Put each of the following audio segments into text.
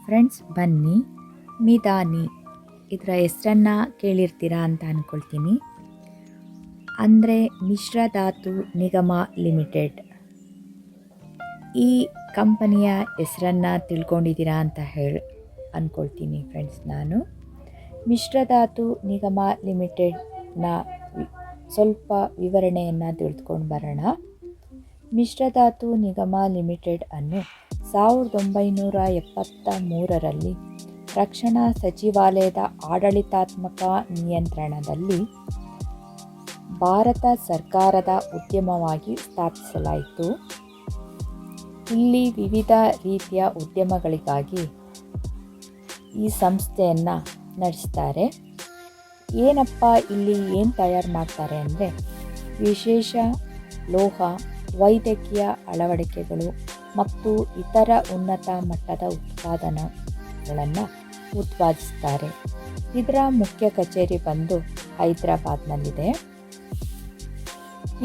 Friends, ಬನ್ನಿ ಮಿದಾನಿ ಇದರ ಹೆಸರನ್ನು ಕೇಳಿರ್ತೀರಾ ಅಂತ ಅಂದ್ಕೊಳ್ತೀನಿ. ಅಂದರೆ ಮಿಶ್ರಧಾತು ನಿಗಮ ಲಿಮಿಟೆಡ್. ಈ ಕಂಪನಿಯ ಹೆಸರನ್ನು ತಿಳ್ಕೊಂಡಿದ್ದೀರಾ ಅಂತ ಅಂದ್ಕೊಳ್ತೀನಿ ಫ್ರೆಂಡ್ಸ್. ನಾನು ಮಿಶ್ರಧಾತು ನಿಗಮ ಲಿಮಿಟೆಡ್ನ ಸ್ವಲ್ಪ ವಿವರಣೆಯನ್ನು ತಿಳಿದುಕೊಂಡು ಬರೋಣ. ಮಿಶ್ರಧಾತು ನಿಗಮ ಲಿಮಿಟೆಡ್ ಅನ್ನು 1973ರಲ್ಲಿ ರಕ್ಷಣಾ ಸಚಿವಾಲಯದ ಆಡಳಿತಾತ್ಮಕ ನಿಯಂತ್ರಣದಲ್ಲಿ ಭಾರತ ಸರ್ಕಾರದ ಉದ್ಯಮವಾಗಿ ಸ್ಥಾಪಿಸಲಾಯಿತು. ಇಲ್ಲಿ ವಿವಿಧ ರೀತಿಯ ಉದ್ಯಮಗಳಿಗಾಗಿ ಈ ಸಂಸ್ಥೆಯನ್ನು ನಡೆಸ್ತಾರೆ. ಏನಪ್ಪ ಇಲ್ಲಿ ಏನು ತಯಾರು ಮಾಡ್ತಾರೆ ಅಂದರೆ ವಿಶೇಷ ಲೋಹ, ವೈದ್ಯಕೀಯ ಅಳವಡಿಕೆಗಳು ಮತ್ತು ಇತರ ಉನ್ನತ ಮಟ್ಟದ ಉತ್ಪಾದನೆಗಳನ್ನು ಉತ್ಪಾದಿಸ್ತಾರೆ. ಇದರ ಮುಖ್ಯ ಕಚೇರಿ ಬಂದು ಹೈದರಾಬಾದ್ನಲ್ಲಿದೆ.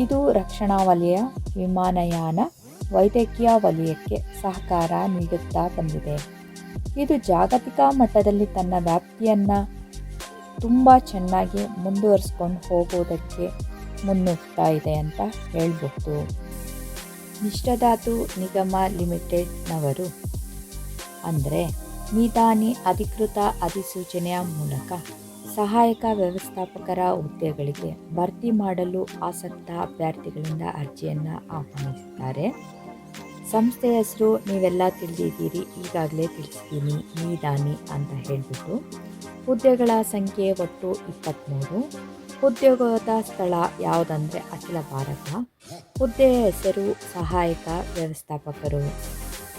ಇದು ರಕ್ಷಣಾ ವಲಯ, ವಿಮಾನಯಾನ, ವೈದ್ಯಕೀಯ ವಲಯಕ್ಕೆ ಸಹಕಾರ ನೀಡುತ್ತಾ ಬಂದಿದೆ. ಇದು ಜಾಗತಿಕ ಮಟ್ಟದಲ್ಲಿ ತನ್ನ ವ್ಯಾಪ್ತಿಯನ್ನು ತುಂಬ ಚೆನ್ನಾಗಿ ಮುಂದುವರಿಸ್ಕೊಂಡು ಹೋಗೋದಕ್ಕೆ ಮುನ್ನುಗ್ತಾ ಇದೆ ಅಂತ ಹೇಳ್ಬೋದು. ಮಿಶ್ರಧಾತು ನಿಗಮ ಲಿಮಿಟೆಡ್ನವರು ಅಂದರೆ ಮಿದಾನಿ ಅಧಿಕೃತ ಅಧಿಸೂಚನೆಯ ಮೂಲಕ ಸಹಾಯಕ ವ್ಯವಸ್ಥಾಪಕರ ಹುದ್ದೆಗಳಿಗೆ ಭರ್ತಿ ಮಾಡಲು ಆಸಕ್ತ ಅಭ್ಯರ್ಥಿಗಳಿಂದ ಅರ್ಜಿಯನ್ನು ಆಹ್ವಾನಿಸುತ್ತಾರೆ. ಸಂಸ್ಥೆಯ ಹೆಸರು ನೀವೆಲ್ಲ ತಿಳಿದಿದ್ದೀರಿ, ಈಗಾಗಲೇ ತಿಳಿಸ್ತೀನಿ, ಮಿದಾನಿ ಅಂತ ಹೇಳಿಬಿಟ್ಟು. ಹುದ್ದೆಗಳ ಸಂಖ್ಯೆ ಒಟ್ಟು 23. ಉದ್ಯೋಗದ ಸ್ಥಳ ಯಾವುದಂದರೆ ಅಖಿಲ ಭಾರತ. ಹುದ್ದೆಯ ಹೆಸರು ಸಹಾಯಕ ವ್ಯವಸ್ಥಾಪಕರು.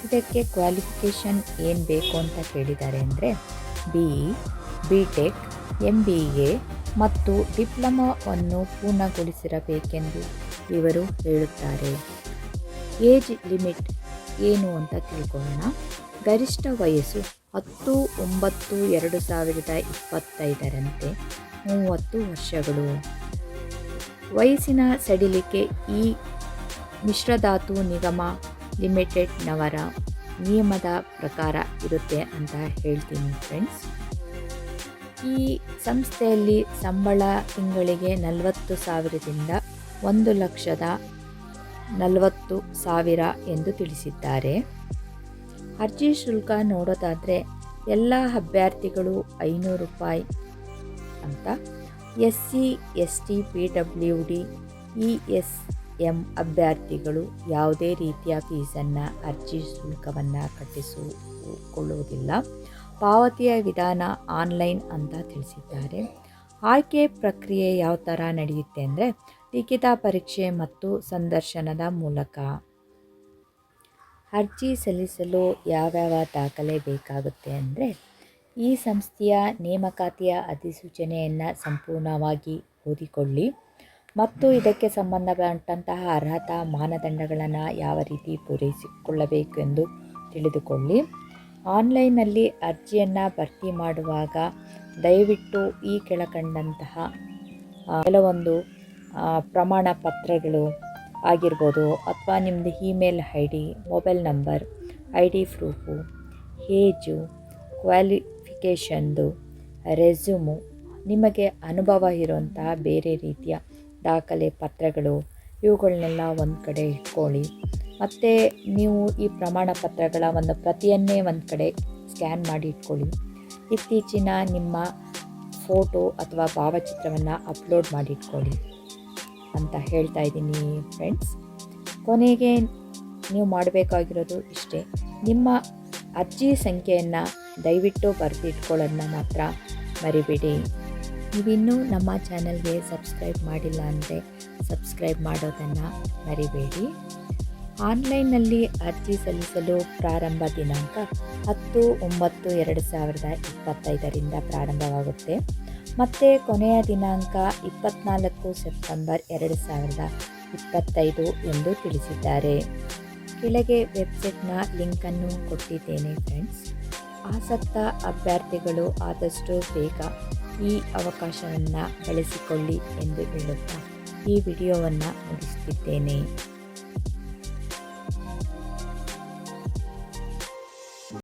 ಇದಕ್ಕೆ ಕ್ವಾಲಿಫಿಕೇಷನ್ ಏನು ಬೇಕು ಅಂತ ಕೇಳಿದ್ದಾರೆ ಅಂದರೆ BE, BTech, MBA ಮತ್ತು ಡಿಪ್ಲೊಮಾವನ್ನು ಪೂರ್ಣಗೊಳಿಸಿರಬೇಕೆಂದು ಇವರು ಹೇಳುತ್ತಾರೆ. ಏಜ್ ಲಿಮಿಟ್ ಏನು ಅಂತ ತಿಳ್ಕೊಳ್ಳೋಣ. ಗರಿಷ್ಠ ವಯಸ್ಸು 10/9/2025ರಂತೆ 30 ವರ್ಷಗಳು. ವಯಸ್ಸಿನ ಸಡಿಲಿಕೆ ಈ ಮಿಶ್ರಧಾತು ನಿಗಮ ಲಿಮಿಟೆಡ್ನವರ ನಿಯಮದ ಪ್ರಕಾರ ಇರುತ್ತೆ ಅಂತ ಹೇಳ್ತೀನಿ ಫ್ರೆಂಡ್ಸ್. ಈ ಸಂಸ್ಥೆಯಲ್ಲಿ ಸಂಬಳ ತಿಂಗಳಿಗೆ 40,000ದಿಂದ 1,40,000 ಎಂದು ತಿಳಿಸಿದ್ದಾರೆ. ಅರ್ಜಿ ಶುಲ್ಕ ನೋಡೋದಾದರೆ ಎಲ್ಲ ಅಭ್ಯರ್ಥಿಗಳು ₹500 ಅಂತ, SC, ST, PWD, ESM ಅಭ್ಯರ್ಥಿಗಳು ಯಾವುದೇ ರೀತಿಯ ಫೀಸನ್ನು, ಅರ್ಜಿ ಶುಲ್ಕವನ್ನು ಕಟ್ಟಿಸಿಕೊಳ್ಳುವುದಿಲ್ಲ. ಪಾವತಿಯ ವಿಧಾನ ಆನ್ಲೈನ್ ಅಂತ ತಿಳಿಸಿದ್ದಾರೆ. ಆಯ್ಕೆ ಪ್ರಕ್ರಿಯೆ ಯಾವ ಥರ ನಡೆಯುತ್ತೆ ಅಂದರೆ ಲಿಖಿತ ಪರೀಕ್ಷೆ ಮತ್ತು ಸಂದರ್ಶನದ ಮೂಲಕ. ಅರ್ಜಿ ಸಲ್ಲಿಸಲು ಯಾವ್ಯಾವ ದಾಖಲೆ ಬೇಕಾಗುತ್ತೆ ಅಂದರೆ ಈ ಸಂಸ್ಥೆಯ ನೇಮಕಾತಿಯ ಅಧಿಸೂಚನೆಯನ್ನು ಸಂಪೂರ್ಣವಾಗಿ ಓದಿಕೊಳ್ಳಿ ಮತ್ತು ಇದಕ್ಕೆ ಸಂಬಂಧಪಟ್ಟಂತಹ ಅರ್ಹತಾ ಮಾನದಂಡಗಳನ್ನು ಯಾವ ರೀತಿ ಪೂರೈಸಿಕೊಳ್ಳಬೇಕು ಎಂದು ತಿಳಿದುಕೊಳ್ಳಿ. ಆನ್ಲೈನ್ನಲ್ಲಿ ಅರ್ಜಿಯನ್ನು ಭರ್ತಿ ಮಾಡುವಾಗ ದಯವಿಟ್ಟು ಈ ಕೆಳಕಂಡಂತಹ ಕೆಲವೊಂದು ಪ್ರಮಾಣ ಪತ್ರಗಳು ಆಗಿರ್ಬೋದು, ಅಥವಾ ನಿಮ್ಮದು email ID, mobile number, ID proof, age, ಕ್ವಾಲಿಫಿಕೇಷನ್ದು, ರೆಸ್ಯೂಮು, ನಿಮಗೆ ಅನುಭವ ಇರುವಂತಹ ಬೇರೆ ರೀತಿಯ ದಾಖಲೆ ಪತ್ರಗಳು, ಇವುಗಳನ್ನೆಲ್ಲ ಒಂದು ಕಡೆ ಇಟ್ಕೊಳ್ಳಿ. ಮತ್ತು ನೀವು ಈ ಪ್ರಮಾಣ ಪತ್ರಗಳ ಒಂದು ಪ್ರತಿಯನ್ನೇ ಒಂದು ಕಡೆ ಸ್ಕ್ಯಾನ್ ಮಾಡಿ ಇಟ್ಕೊಳ್ಳಿ. ಇತ್ತೀಚಿನ ನಿಮ್ಮ ಫೋಟೋ ಅಥವಾ ಭಾವಚಿತ್ರವನ್ನು ಅಪ್ಲೋಡ್ ಮಾಡಿ ಇಟ್ಕೊಳ್ಳಿ ಅಂತ ಹೇಳ್ತಾ ಇದ್ದೀನಿ ಫ್ರೆಂಡ್ಸ್. ಕೊನೆಗೆ ನೀವು ಮಾಡಬೇಕಾಗಿರೋದು ಇಷ್ಟೇ, ನಿಮ್ಮ ಅರ್ಜಿ ಸಂಖ್ಯೆಯನ್ನು ದಯವಿಟ್ಟು ಬರೆದಿಟ್ಕೊಳ್ಳೋದನ್ನ ಮಾತ್ರ ಮರಿಬೇಡಿ. ನೀವಿನ್ನೂ ನಮ್ಮ ಚಾನಲ್ಗೆ ಸಬ್ಸ್ಕ್ರೈಬ್ ಮಾಡಿಲ್ಲ ಅಂದರೆ ಸಬ್ಸ್ಕ್ರೈಬ್ ಮಾಡೋದನ್ನು ಮರಿಬೇಡಿ. ಆನ್ಲೈನ್ನಲ್ಲಿ ಅರ್ಜಿ ಸಲ್ಲಿಸಲು ಪ್ರಾರಂಭ ದಿನಾಂಕ 10/9/2025ರಿಂದ ಪ್ರಾರಂಭವಾಗುತ್ತೆ ಮತ್ತು ಕೊನೆಯ ದಿನಾಂಕ 24 ಸೆಪ್ಟೆಂಬರ್ 2025 ಎಂದು ತಿಳಿಸಿದ್ದಾರೆ. ಕೆಳಗೆ ವೆಬ್ಸೈಟ್ನ ಲಿಂಕನ್ನು ಕೊಟ್ಟಿದ್ದೇನೆ ಫ್ರೆಂಡ್ಸ್. ಆಸಕ್ತ ಅಭ್ಯರ್ಥಿಗಳು ಆದಷ್ಟು ಬೇಗ ಈ ಅವಕಾಶವನ್ನು ಬಳಸಿಕೊಳ್ಳಿ ಎಂದು ಹೇಳುತ್ತಾ ಈ ವಿಡಿಯೋವನ್ನು ಮುಗಿಸುತ್ತಿದ್ದೇನೆ.